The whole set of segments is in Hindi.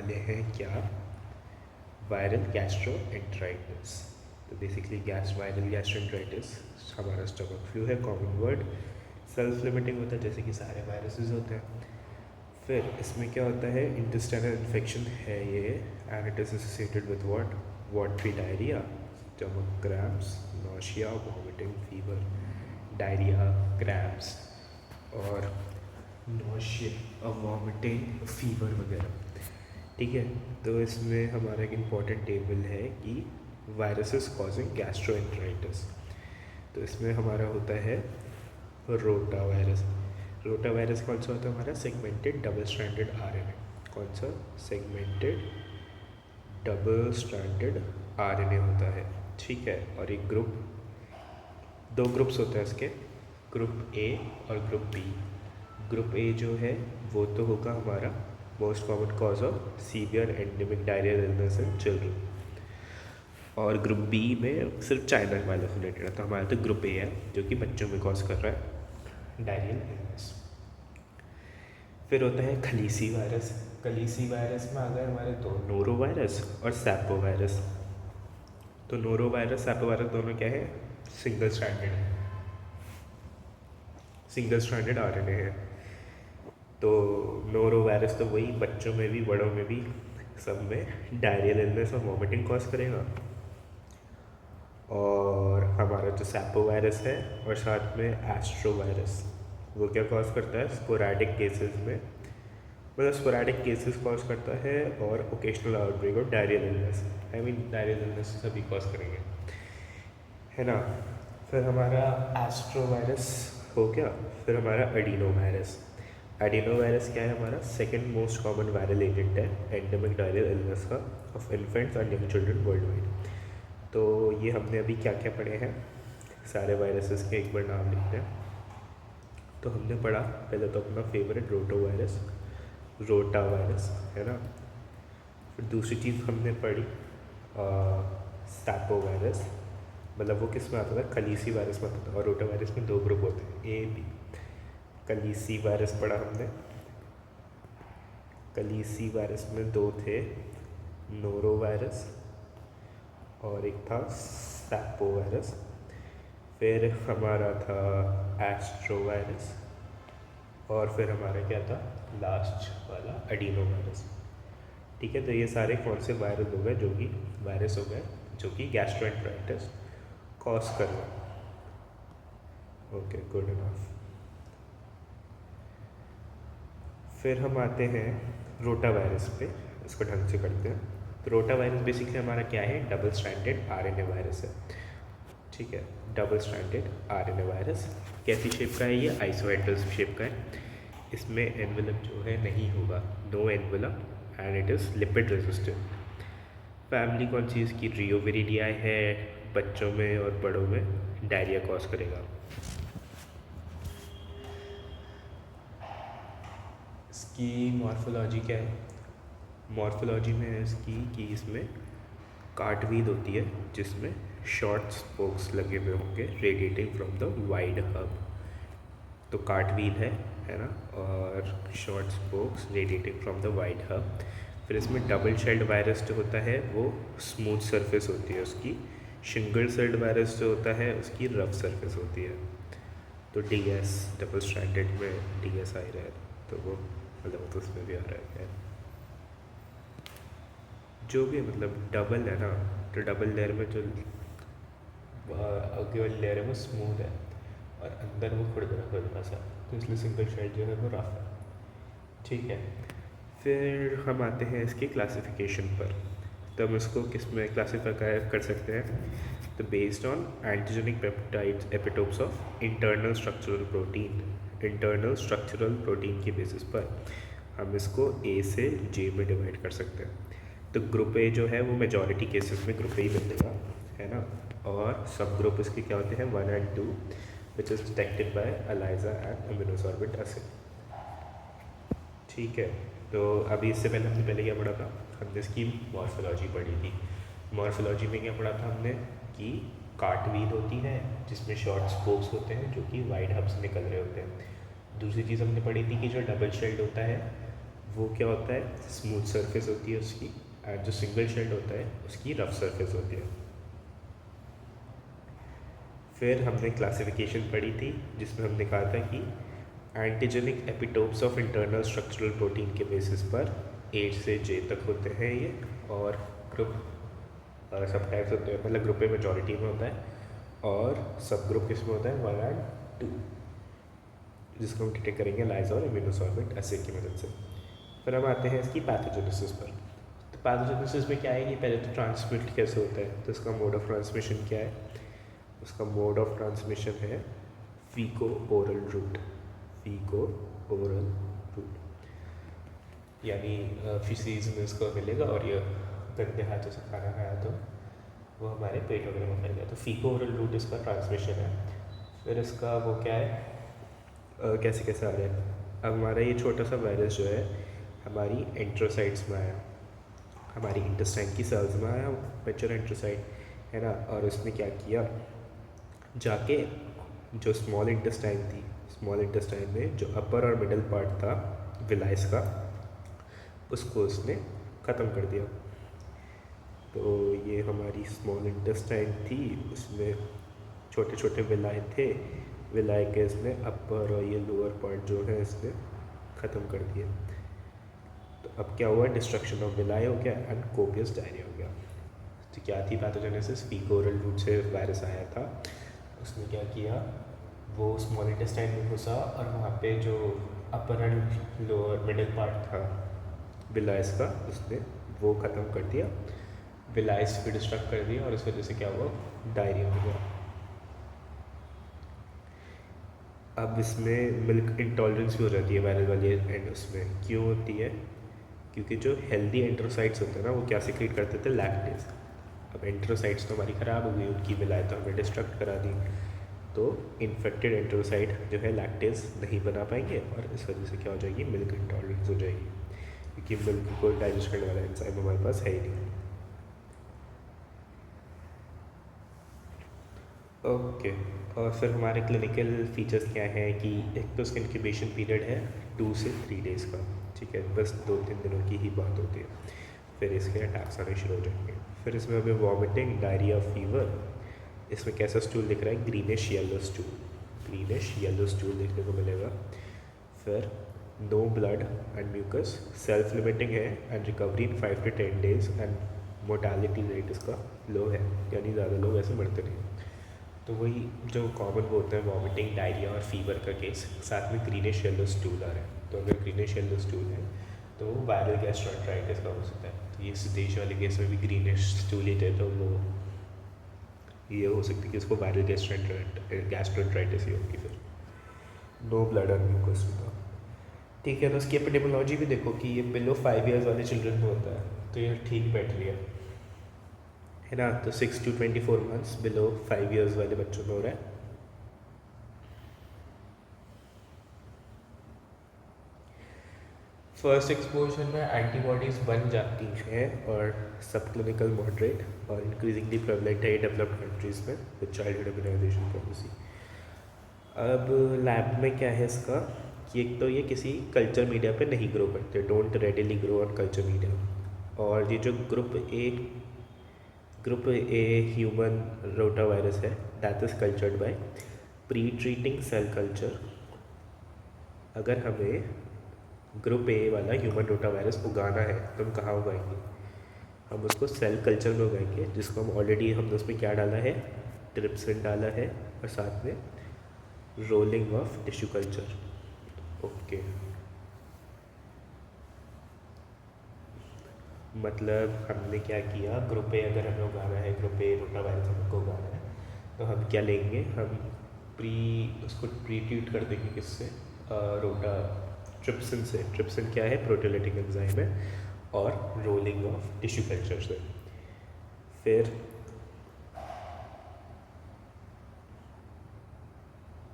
वाले हैं क्या, वायरल गैस्ट्रोएंटेराइटिस। तो बेसिकली वायरल गैस्ट्रोएंटेराइटिस हमारा स्टमक फ्लू है, कॉमन वर्ड, सेल्फ लिमिटिंग होता है जैसे कि सारे वायरसेस होते हैं। फिर इसमें क्या होता है, इंटेस्टाइनल इन्फेक्शन है ये, and it is associated with what, watery diarrhoea, stomach cramps, nausea, vomiting, fever, diarrhoea, cramps और नोशिया, वॉमिटिंग, फीवर वगैरह। ठीक है, तो इसमें हमारा एक इम्पॉर्टेंट टेबल है कि वायरसेस कॉजिंग गैस्ट्रोएंटेराइटिस। तो इसमें हमारा होता है रोटा वायरस। रोटा वायरस कौन सा होता है हमारा, सेगमेंटेड डबल स्ट्रैंडेड आरएनए। कौन सा, सेगमेंटेड डबल स्ट्रैंडेड आरएनए होता है। ठीक है, और एक ग्रुप, दो ग्रुप्स होते हैं इसके, ग्रुप ए और ग्रुप बी। ग्रुप ए जो है वो तो होगा हमारा most common cause of severe endemic diarrhoeal illness in children, और ग्रुप बी में सिर्फ चाइना वायरस रिलेटेड है। तो हमारा तो ग्रुप ए है जो कि बच्चों में कॉज कर रहा है डायरियल इलनेस। फिर होता है खलीसी वायरस। खलीसी वायरस में आ गए हमारे दो, नोरो वायरस और सैपो वायरस। तो नोरो वायरस, सैपो वायरस दोनों क्या है, सिंगल स्ट्रैंडेड आरएनए है। तो नोरो वायरस तो वही बच्चों में भी बड़ों में भी सब में डायरियल इलनेस और वॉमिटिंग कॉज करेगा। और हमारा जो सैपो वायरस है और साथ में एस्ट्रो वायरस, वो क्या कॉज करता है, स्पोरैडिक केसेस में, मतलब स्पोरैडिक केसेस कॉज करता है, और occasional outbreak of diarrhoeal illness, I mean diarrhoeal illness सभी कॉज करेंगे, है ना। फिर हमारा एस्ट्रो वायरस हो गया। फिर हमारा एडिनो वायरस। एडिनो वायरस क्या है हमारा, second most common viral agent है एंडेमिक डायरियल इलनेस का of infants and young children world wide. तो ये हमने अभी क्या क्या पढ़े हैं, सारे वायरसेस के एक बार नाम लिखते हैं। तो हमने पढ़ा पहले तो अपना फेवरेट रोटा वायरस, है ना। फिर दूसरी चीज़ हमने पढ़ी सैपो वायरस, मतलब वो किस में आता था, खलीसी वायरस में आता था। और रोटा वायरस में दो ग्रुप होते हैं, ए बी। खलीसी वायरस पढ़ा हमने, खलीसी वायरस में दो थे, नोरो वायरस और एक था सैपो वायरस। फिर हमारा था एस्ट्रो वायरस, और फिर हमारा क्या था लास्ट वाला एडिनो वायरस। ठीक है, तो ये सारे कौन से वायरस हो गए, जो कि वायरस हो गए जो कि गैस्ट्रोएंटेराइटिस कॉज कर रहे हैं। Okay, good enough. फिर हम आते हैं रोटा वायरस पे, इसको ढंग से करते हैं। तो रोटा वायरस बेसिकली हमारा क्या है, डबल स्ट्रैंडेड आरएनए वायरस है। ठीक है, डबल स्ट्रैंडेड आरएनए वायरस। कैसी शेप का है ये, आइसोहेड्रल शेप का है। इसमें एनवेलप जो है नहीं होगा, no envelope, and it is lipid resistant. Family कौन सी इसकी, रियोविरिडिया है, बच्चों में और बड़ों में डायरिया कॉज करेगा। इसकी मॉर्फोलॉजी क्या है, मॉर्फोलॉजी में है इसकी कि इसमें कार्टवील होती है जिसमें शॉर्ट स्पोक्स लगे हुए होंगे radiating from the wide hub. तो कार्टवील है ना, और short spokes radiating from the wide hub. फिर इसमें डबल शेल्ड वायरस जो होता है वो स्मूथ सरफेस होती है उसकी, सिंगल सेल्ड वायरस जो होता है उसकी रफ सरफेस होती है। तो डीएस, डबल स्ट्रैंडेड में डीएस आ रहा है, तो वो मतलब तो उसमें भी आ रहा है जो भी, मतलब डबल है ना, तो डबल लेयर में जो आगे वाली लेयर है वो स्मूथ है और अंदर वो खुरदरा सा, तो इसलिए सिंगल शेड जो है वो रफ है। ठीक है, फिर हम आते हैं इसके क्लासिफिकेशन पर। तो हम इसको किस में क्लासीफाई कर सकते हैं, तो based on antigenic peptides epitopes of internal structural protein की बेसिस पर हम इसको ए से जे में डिवाइड कर सकते हैं। तो ग्रुप ए जो है वो मेजॉरिटी केसेस में ग्रुप ए ही मिलेगा, है ना। और सब ग्रुप इसके क्या होते हैं, 1 and 2, which is detected by ELISA and immunosorbent acid. ठीक है, तो अभी इससे पहले हमने क्या पढ़ा था, हमने इसकी मॉर्फोलॉजी पढ़ी थी। मॉर्फोलॉजी में क्या पढ़ा था हमने कि कार्टवील होती है जिसमें शॉर्ट स्पोक्स होते हैं जो कि वाइड हब से निकल रहे होते हैं। दूसरी चीज़ हमने पढ़ी थी कि जो डबल शेल्ड होता है वो क्या होता है, स्मूथ सरफेस होती है उसकी, और जो सिंगल शेल्ड होता है उसकी रफ सरफेस होती है। फिर हमने क्लासिफिकेशन पढ़ी थी जिसमें हमने कहा था कि antigenic epitopes of internal structural protein के बेसिस पर ए से जे तक होते हैं ये, और ग्रुप सब टाइप्स होते हैं, मतलब ग्रुप ए मेजॉरिटी में होता है और सब ग्रुप किसमें होता है 1 और 2, जिसको हम डिटेक्ट करेंगे लाइज और इम्यूनोसॉर्बेंट एसिड की मदद से। फिर हम आते हैं इसकी पैथोजेनेसिस पर। तो पैथोजेनेसिस में क्या है कि पहले तो ट्रांसमिट कैसे होता है, तो इसका मोड ऑफ ट्रांसमिशन क्या है, उसका मोड ऑफ ट्रांसमिशन है फीको ओरल रूट। फीको ओरल रूट यानी फिशीज़ में इसको मिलेगा और ये गंदे हाथों से खाना खाया तो वो हमारे पेट वगैरह में फैल गया, तो फीको ओरल रूट इसका ट्रांसमिशन है। फिर इसका वो क्या है, कैसे कैसे आ रहा है। अब हमारा ये छोटा सा वायरस जो है हमारी एंट्रोसाइट्स में आया, हमारी इंटेस्टाइन की सेल्स में आया, मेच्योर एंट्रोसाइट है ना, और उसने क्या किया, जाके जो स्मॉल इंटेस्टाइन थी, स्मॉल इंटेस्टाइन में जो अपर और मिडल पार्ट था विलाइस का, उसको उसने ख़त्म कर दिया। तो ये हमारी स्मॉल इंटेस्टाइन थी, उसमें छोटे छोटे विलाय थे, विलाय के इसने अपर और ये लोअर पार्ट जो है इसने ख़त्म कर दिए। तो अब क्या हुआ, डिस्ट्रक्शन ऑफ विलाय हो गया एंड कोपियस डायरिया हो गया। तो क्या थी पैथोजेनेसिस, फीको ओरल रूट से वायरस आया था, उसने क्या किया, वो स्मॉल इंटेस्टाइन में घुसा और वहाँ पे जो अपर एंड लोअर मिडिल पार्ट था विलायस का, उसने वो ख़त्म कर दिया, विलायस भी डिस्ट्रक्ट कर दिया और इस वजह से क्या हुआ, डायरिया हो गया। अब इसमें मिल्क इंटॉलरेंस भी हो जाती है वायरल वाले एंड उसमें, क्यों होती है, क्योंकि जो हेल्दी एंट्रोसाइट्स होते हैं ना वो क्या सिक्रीट करते थे, लैक्टेज। अब एंट्रोसाइट्स तो हमारी ख़राब हो गई, उनकी विलाय तो हमें डिस्ट्रक्ट करा दी, तो इन्फेक्टेड एंट्रोसाइट जो है लैक्टेज नहीं बना पाएंगे और इस वजह से क्या हो जाएगी, मिल्क इंटॉलरेंस हो जाएगी, क्योंकि मिल्क को डाइजेस्ट करने वाला एंजाइम हमारे पास है ही नहीं। ओके, और फिर हमारे क्लिनिकल फीचर्स क्या हैं कि एक तो उसका इंक्यूबेशन पीरियड है 2 से 3 डेज़ का, ठीक है, बस 2-3 दिनों की ही बात होती है, फिर इसके अटैक्स आने शुरू हो जाएंगे। फिर इसमें हमें वॉमिटिंग, डायरिया, फीवर, इसमें कैसा स्टूल दिख रहा है, greenish yellow stool, greenish yellow stool देखने को मिलेगा। फिर no blood and mucus, self limiting है and recovery in 5 to 10 days and mortality rate इसका लो है, यानी ज़्यादा लोग ऐसे मरते नहीं। तो वही जो कॉमन वो होता है वॉमिटिंग, डायरिया और फीवर का केस, साथ में ग्रीनिश येलो स्टूल आ रहा है, तो अगर ग्रीनिश येलो स्टूल है तो वायरल गैस्ट्रोएंटेराइटिस का हो सकता है। तो ये सिद्धेश वाले केस में भी ग्रीनिश स्टूल ही थे, तो वो ये हो सकती है कि इसको वायरल गैस्ट्रोएंटेराइटिस ही होगी। फिर नो ब्लड और म्यूकस होता, ठीक है। तो उसकी एपिडेमोलॉजी भी देखो कि ये बिलो 5 years वाले चिल्ड्रन में होता है, तो ये ठीक बैठ रही है ना, तो 6 to 24 months बिलो 5 years वाले बच्चों में हो रहा है। फर्स्ट एक्सपोजर में एंटीबॉडीज़ बन जाती हैं और सब क्लिनिकल मॉडरेट और इंक्रीजिंगली प्रेवलेंट है डेवलप्ड कंट्रीज़ में विद चाइल्डहुड इम्यूनाइजेशन पॉलिसी। अब लैब में क्या है इसका कि एक तो ये किसी कल्चर मीडिया पे नहीं ग्रो करते, don't readily grow on culture media. और ये जो group A human rotavirus है that is cultured by pre treating cell culture. अगर हमें ग्रुप ए वाला ह्यूमन रोटा वायरस उगाना है तो हम कहाँ उगाएंगे, हम उसको सेल कल्चर में उगाएंगे, जिसको हम ऑलरेडी हमने उसमें क्या डाला है, ट्रिप्सिन डाला है और साथ में rolling of tissue culture. Okay, मतलब हमने क्या किया, ग्रुप ए अगर हमें उगाना है, ग्रुप ए रोटा वायरस हमको उगाना है, तो हम क्या लेंगे, हम उसको प्री ट्रीट कर देंगे किससे, रोटा ट्रिप्सिन से। ट्रिप्सिन क्या है, प्रोटीओलिटिक एंजाइम है, और रोलिंग ऑफ टिश्यू कल्चर से। फिर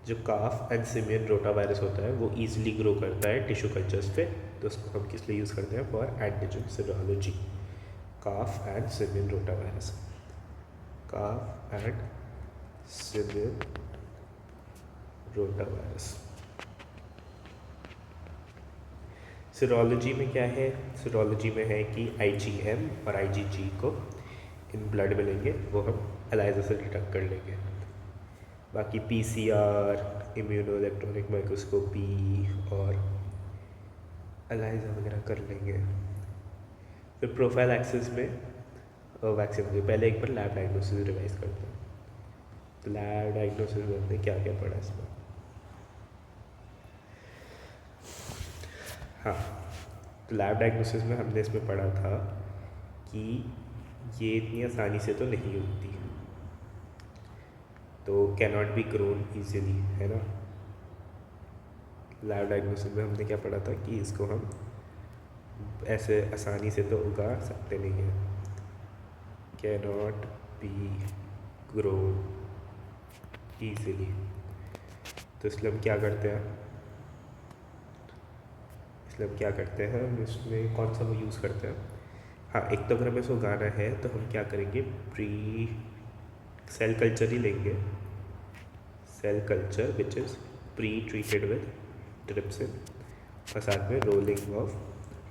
जो काफ एंड सिमियन रोटा वायरस होता है वो ईजिली ग्रो करता है टिश्यू कल्चर्स पे, तो उसको हम किस लिए यूज़ करते हैं, for antigen serology. Calf and simian rota virus, calf and simian rota virus. Serology में क्या है, सीरोलॉजी में है कि IgM और IgG को इन ब्लड में लेंगे, वो हम एलाइजा से डिटेक्ट कर लेंगे। बाकी PCR, इम्यूनो इलेक्ट्रॉनिक माइक्रोस्कोपी और एलाइजा वगैरह कर लेंगे। फिर प्रोफाइल एक्सिस में वैक्सीन होगी। पहले एक बार लैब डायग्नोसिस रिवाइज करते हैं। तो लैब डायग्नोसिस में हमने क्या क्या पढ़ा इसमें? हाँ, तो लैब डायग्नोसिस में हमने इसमें पढ़ा था कि ये इतनी आसानी से तो नहीं उगती, तो कैनॉट बी ग्रोन ईजिली, है ना। लैब डायग्नोसिस में हमने क्या पढ़ा था कि इसको हम ऐसे आसानी से तो उगा सकते नहीं हैं, कैनॉट बी ग्रोन ईजिली। तो इसलिए हम क्या करते हैं, हम इसमें कौन सा वो यूज़ करते हैं? हाँ, एक तो अगर हमें इसको उगाना है तो हम क्या करेंगे, प्री सेल कल्चर ही लेंगे, cell culture which is pre treated with trypsin, और साथ में रोलिंग ऑफ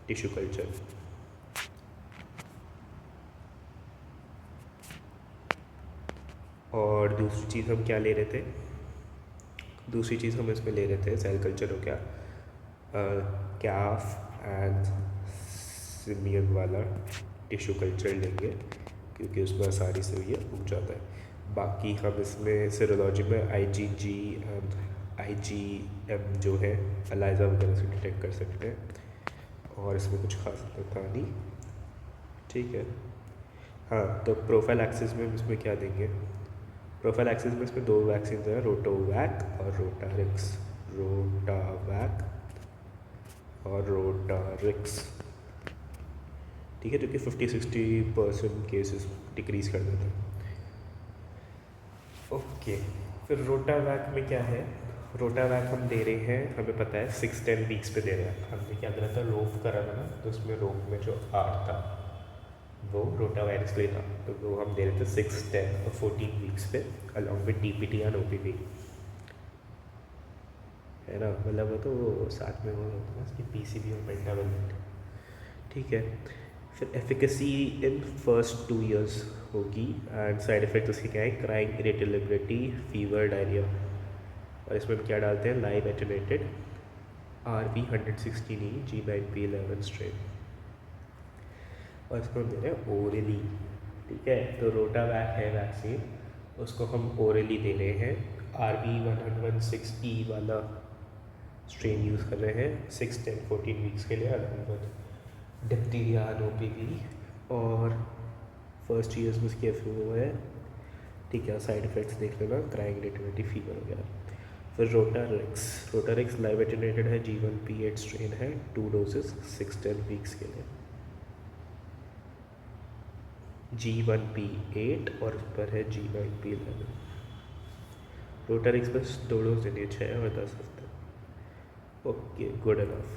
टिश्यू कल्चर। और दूसरी चीज़ हम क्या ले रहे थे, दूसरी चीज़ हम इसमें ले रहे थे, सेल कल्चर हो गया कैफ एंड सिमियन वाला टिश्यू कल्चर लेंगे, क्योंकि उसमें आसानी से ये उग जाता है। बाकी हम इसमें सीरोलॉजी में IgG एंड IgM जो है एलाइजा वगैरह से डिटेक्ट कर सकते हैं, और इसमें कुछ खास पता नहीं, ठीक है। हाँ, तो प्रोफाइल एक्सिस में हम इसमें क्या देंगे, प्रोफाइल एक्सिस में इसमें 2 वैक्सीन हैं, रोटावैक और रोटारिक्स, रोटावैक और रोटारिक्स, ठीक है, जो कि 50-60% केसेस डिक्रीज कर देते हैं। ओके, फिर रोटावैक में क्या है, रोटावैक हम दे रहे हैं, हमें पता है 6-10 वीक्स पे दे रहे हैं। हमने क्या करा था, रोप करा था ना, तो उसमें रोप में जो आर था वो रोटावायरस के लिए था, तो वो हम दे रहे थे 6-10 और 14 वीक्स पे, along with DPT and OPV, है ना। मतलब वो तो साथ में वो होता है उसकी PCV और पेंटावलेंट, ठीक है। फिर एफिकेसी इन फर्स्ट 2 years होगी, एंड साइड इफ़ेक्ट उसके क्या है, क्राइंग, इरिटेबिलिटी, फीवर, डायरिया। और इसमें हम क्या डालते हैं, लाइव एटेनेटेड RP116E G9P11 स्ट्रेन, और इसको हम दे रहे हैं ओरली, ठीक है। तो रोटावैक है वैक्सीन, उसको हम ओरली दे रहे हैं, RP116E वाला स्ट्रेन यूज़ कर रहे हैं 6-10-14 वीक्स के लिए, अलग डिप्टीरिया, OPV, और फर्स्ट ईयर्स में उसकी FO है, ठीक है। साइड इफ़ेक्ट्स देख लेना, क्राइंग, इरिटेबिलिटी, फीवर वगैरह। फिर रोटारिक्स लाइव एटेनेटेड है, G1P8 स्ट्रेन है, 2 डोजेस 6-10 वीक्स के लिए, G1P8 और उस पर है G9P11। रोटारिक्स बस 2 डोज देनी है, 6 और 10 हफ्ते। Okay, good enough.